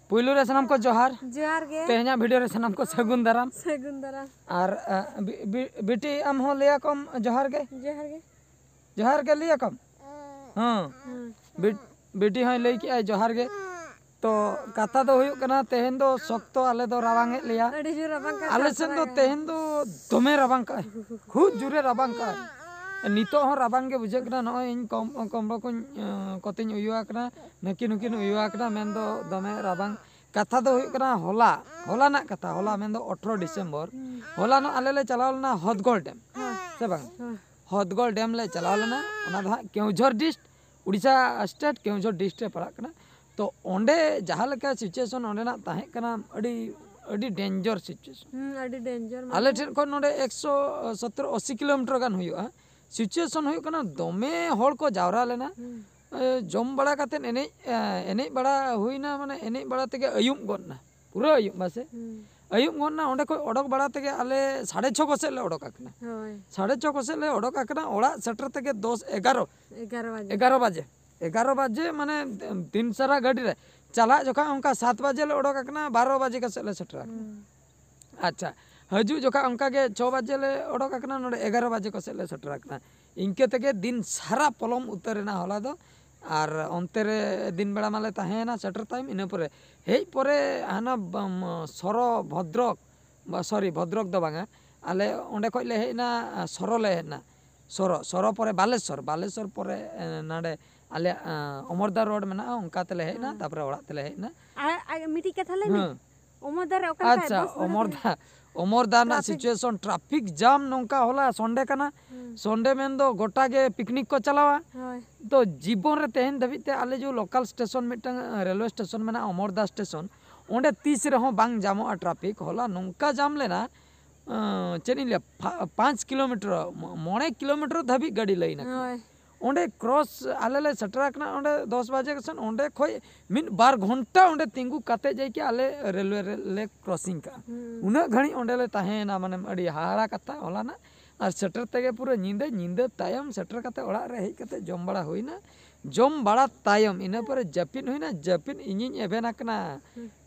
पुइलु रे सनम को जोहार जोहार गे तेहना वीडियो रे सनम को सगुन दाराम और बेटी आम हो लिया कम जोहार गे लिया कम हां बेटी हई लई के जोहार गे तो कथा दो हुयु कना तेहन दो सख्तो आले दो रावांगे लिया आले सेन दो तेहन दो दमे रावांग का खूब जुरे रावांग का नितो हो राबांग के बुझे कना नय इन कमबो को कतिन उयुआ कना नकिन उयुआ कना मेन दो दमे राबांग कथा दो हुई कना होला ना कथा होला मेन दो 18 डिसेंबर होला न आले ले चलावलना हदगोल डैम से बांग हदगोल डैम ले चलावलना ओना दा Keonjhar district Orissa state Keonjhar district पड़ा कना तो ओंडे जहां लेका सिचुएशन ओंडे ना ताहे कना अडी डेंजर सिचुएशन अडी डेंजर आले ठेन को नोडे 170 80 किलोमीटर गान हुयुआ सिचुएशन हुई कना दमे हड़ को जावरा लेना जम बड़ा कते एने बड़ा हुईना माने एने बड़ा तेगे अयुम गना पूरा अयुम बासे अयुम गना ओंडे को ओडक बड़ा तेगे आले 6:30 को से ले ओडक आकना 6:30 को से ले ओडक आकना ओड़ा सेटर तेगे 10 11 बजे माने दिन सारा गाड़ी रे चला जोखा उनका 7 बजे ले ओडक आकना 12 बजे का से ले सेटर अच्छा हजू जोखा उनका के 6 बजे ले ओडक आकना नोडे 11 बजे को से ले सेटर आकना इनके तेगे दिन सारा पलम उतरेना होला दो और अंते रे दिन बेड़ा माले ताहेना सेटर टाइम इने परे हेई परे हाना सरो भद्रक सॉरी भद्रक दो बांगा आले ओंडे खय ले हेना सरो ले हेना सरो परे बालेश्वर परे नाडे आले अमरदा रोड मेना उनका तले हेना तापरे ओड़ा तले हेना मिटी कथा ले अमरदा रे ओका अच्छा अमरदा ना सिचुएशन ट्रैफिक जाम नोंका होला संडे कना संडे मेन दो गोटा के पिकनिक को चलावा तो जीवन रे तेहन धबिते आले जो लोकल स्टेशन मिटंग रेलवे स्टेशन मेना अमरदा स्टेशन ओंडे 30 रे हो बांग जामो ट्रैफिक होला नोंका जाम लेना चेनिले 5 किलोमीटर 9 किलोमीटर धबी गाड़ी लईना ओंडे क्रॉस आले ले सटराकना ओंडे 10 बजे कसन ओंडे खोय मिन 12 घंटा ओंडे तिंगु काते जाय के आले रेलवे ले क्रॉसिंग का उना घणी ओंडे ले ताहेना माने अडी हारा कथा होला ना और सेटर तेगे पूरा नींदे तायम सेटर काते ओड़ा रे हेज काते जम बड़ा होइना जम बड़ा तायम इना पर जपिन होइना जपिन इनिन एवेना कना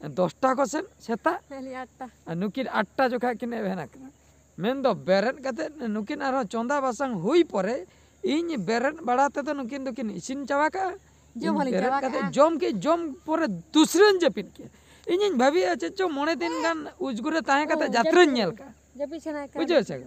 10टा को सेता 8टा नुकिन 8टा जोखा किन एवेना कना मेन दो बेरेन काते नुकिन आरो चंदा बासंग हुई परे इन बेरेन बड़ा ते तो नुकिन दुकिन इसिन चावा का जम परे दूसरे जपिन के इन भाभी चेचो मोने दिन गान उजगुरे ताहे काते यात्रा नेल का बुझो से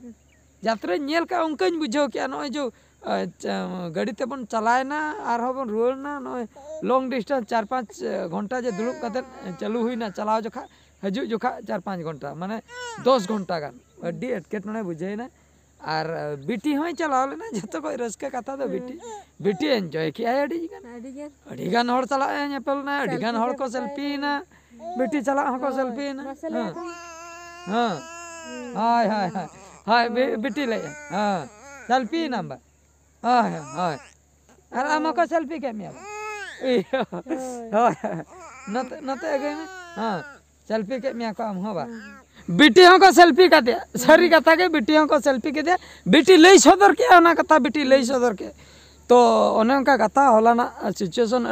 यात्रा नेल का उनकन बुझो के नय जो गाड़ी ते बन चलायना आर होबन रुलना नय लॉन्ग डिस्टेंस 4-5 घंटा जे दुलुप काते चालू हुईना चलाव जोखा हजू जोखा 4-5 घंटा माने 10 घंटा गान अड्डी एटकेट नय बुझेना और बेटी हई चलाव लेना जतो को रस्का कथा दो बेटी एंजॉय किया अडी गान हड़ चला नेपल ना अडी गान हड़ को सेल्फी ना बेटी चला हको सेल्फी ना हां हाय हाय हाय बेटी ले हां सेल्फी नंबर हाय हाय अरे हमको सेल्फी के मिया हाय नते अगे में हां सेल्फी के मिया को हम होबा बेटियों को सेल्फी का दिया सारी कथा के बेटियों को सेल्फी के दिया बेटी लई सदर के ना कथा बेटी लई सदर के तो ओने उनका कथा होला ना सिचुएशन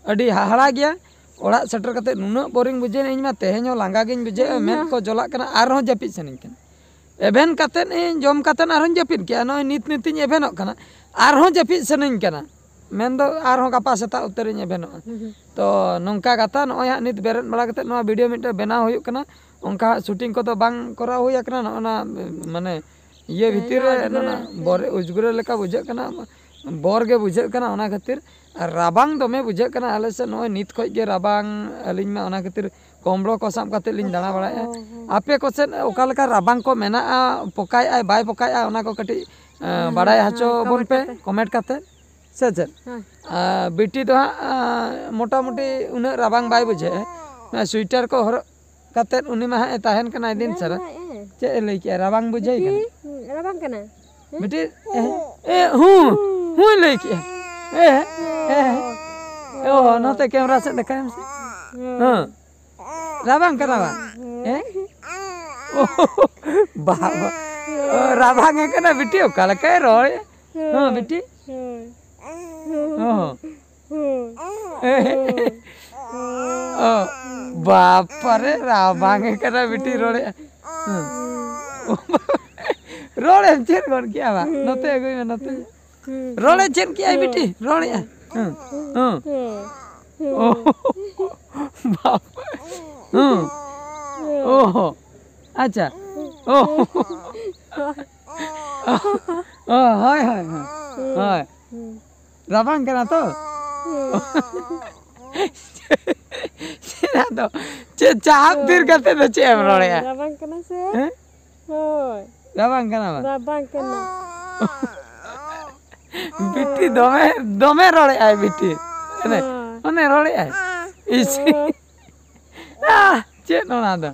अडी हाहाड़ा गया ओड़ा सेटर कते नुना बोरिंग बुझे इन मा तेहेनो लांगा गिन बुझे मेन को जला कना आरो जपित सनिन कना एभेन कते इन जम कते आरो जपित के नय नितिन एभेनक कना आरो जपित सनिन कना मेन दो आरो गपा सेता उतरिन एभेनक तो नोंका कथा नय हा नित बेरेन बड़ा कते नो वीडियो मिटे बनाव हुयु कना उनका शूटिंग को तो बांग करा हुई कना ना माने ये भीतर ना बोर उजगुरे लेका बुझे कना बोर के बुझे कना ओना खातिर राबांग दमे बुझे कना आले से नय नित खय के राबांग अलिन में ओना खातिर कमरो को साम काते लिन दाना बड़ाया आपे को से ओका लेका राबांग को मेना पकाय आय बाय पकाय आ ओना को कटी बड़ाय हचो बोन पे कमेंट काते से बेटी तो मोटा मोटी उना राबांग बाय बुझे स्वेटर को हर कते उनी मा ताहेन कना दिन सर चे लई के राबांग बुझे कना राबांग कना बेटी ए हूं लई के ओ नते कैमरा से देखाम से हां राबांग कना बा ओ बाबा राबांग कना बेटी ओकाला के रोय हां बेटी हां बाप रे राबांग करा बिटी रोड़े रोड़े चेन गन किया बा नते गई में नते रोड़े चेन किया बिटी रोड़े बाप ओहो अच्छा हाय हाय हाय राबांग करा तो तो चाहत फिर करते तो चे हम रोड़े Rabang kena se. Hoi. राबांग करा बा Rabang kena. बिट्टी दोमे दोमे रोड़े आए बिट्टी ने ओने रोड़े आए इसी चे नो ना दो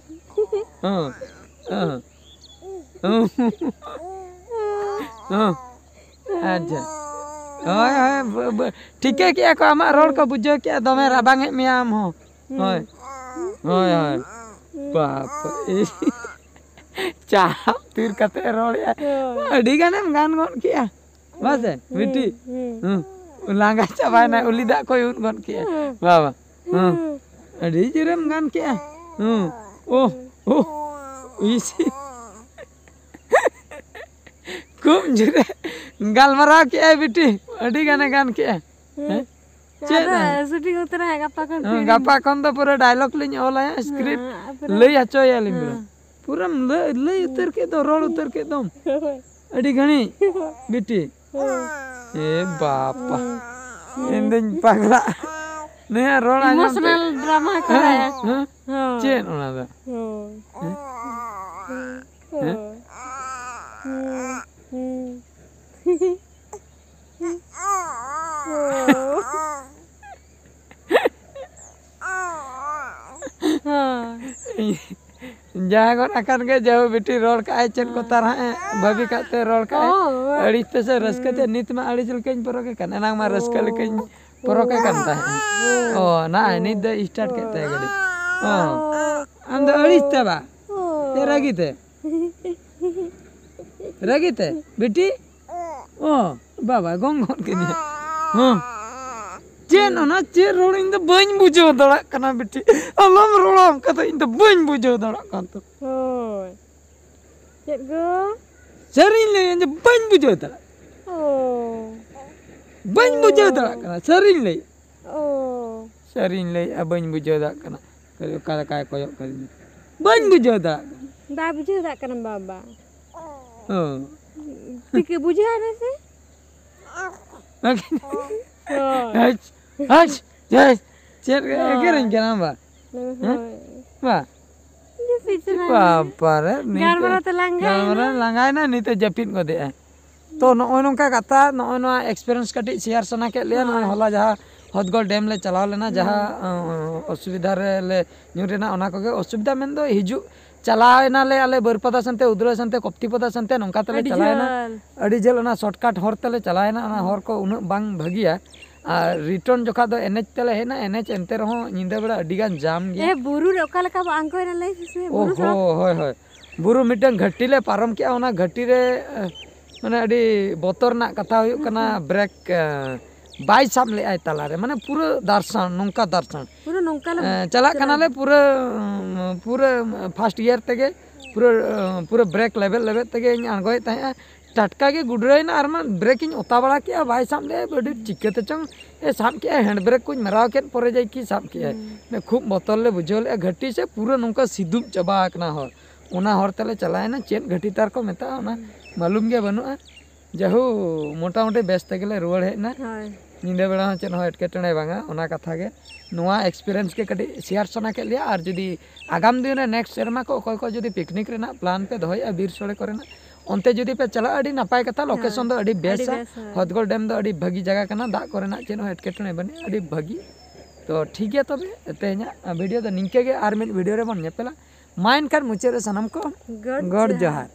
अच्छा ओए ओए ठीक है क्या को आमा रोड को बुझो क्या दोमे राबांग है मिया हम हो ओए ओए ओए बाप चाह तीर कते रोड़े अड़ी गाने गान गन किया बस है बिट्टी लांगा चाबाय ना उली दा कोई उन गन किया बाबा अड़ी जिरम गान किया ओह ओह इसी खूब जुरे गालमरा किया बिट्टी अड़ी गाने गान किया Shooting utara है गप्पा कर गप्पा कौन तो पूरा डायलॉग लिंग ओला है स्क्रिप्ट ले अच्छो या लिंग पूरा ले उतर के दो रोड उतर के दो अड़ी घनी बिट्टी ए बापा इंदन पगला नहीं रोड आ इमोशनल ड्रामा कराया चेन ओना दा जहाँ को अकन के जाओ बेटी रोड का आय चेन को तरह भाभी काते रोड का अड़ी ते से रसकते नित में अड़ी चल के परो के कन ना मा रसकल के परो के कंता है ओ ना नित द स्टार्ट करते है गड़ी ओ हम द अड़ी ते बा ते रगीते बेटी ओ बाबा गोंगोन के नहीं हां चेन ना चे रोड इन द बन बुझो दड़ा कना बेटी अलम रोड़म कत इन द बन बुझो दड़ा कान तो होय चेत गो सरिन ले इन द बन बुझो दड़ा ओ बन बुझो दड़ा कना सरिन ले बन बुझो दड़ा कना करे का काय कोयो कर बन बुझो दड़ा बा बुझो दड़ा कना बाबा ओ ठीक बुझा रे से हच हच जय चेर करें क्या नाम बा बा ये फिर बापा रे गारमरा तो लांगाय ना नहीं तो जपिन को दे तो नॉय नोंका कथा नॉय नो एक्सपीरियंस कटी शेयर सना के ले नॉय होला जहां हदगोल डैम ले चलाव लेना जहां असुविधा रे ले न्यूरेना ओना को असुविधा मेन दो हिजु चलावेना ले आले बरपदा संते उद्रो संते कप्तिपदा संते नोंका तले चलायना अड़ी जल ओना शॉर्टकट हर तले चलायना ओना हर को उन बांग भगिया और रिटर्न जोखा दो एनएच तले है ना एनएच एनते रहो निंदा बेड़ा अडिगान जाम गे ए बुरु रे ओका लका आंको ना ले से बुरु ओहो होय होय बुरु मिटन घट्टी ले पारम किया ओना घट्टी रे माने अडी बोतर ना कथा हुयु कना ब्रेक बाई साम ले आय तला रे माने पूरा दर्शन नोंका दर्शन पूरा नोंका चला कना ले पूरा पूरा फर्स्ट ईयर तगे पूरा ब्रेक लेवल तगे अणगोय तहे टटका के गुडरेना आरमा ब्रेकिंग ओता बड़ा किया बाई साम ले बड़ी चिकते चंग ए साम किया हैंड ब्रेक कुछ मराव के परे जाई की साम किया मैं खूब बोतल ले बुझोले घटी से पूरा नोंका सिद्धुम चबा कना हो ओना हर तले चलाए ना चेन घटी तार को मेता ओना मालूम के बनुआ जहु मोटा मोटे बेस तगले रुवाड़ हेना निंदा बेड़ा चेन हो एटकेटणे बांगा ओना कथा के नोआ एक्सपीरियंस के कटी शेयर सना के लिया और जदी आगाम दिन रे नेक्स्ट शर्मा को कोई को जदी पिकनिक रेना प्लान पे दोया बीर सोड़े करेना onte jodi pe chala adi napai kata location do adi besa हदगोल डैम दो adi भागी जगह कना दा कोरेना चेन हो एटकेटणे बने adi भागी तो ठीक है तबे तेना वीडियो तो निंके गे आर मिड वीडियो रे बन नेपेला माइन कर मुचे रे सनम को गॉड जोहार।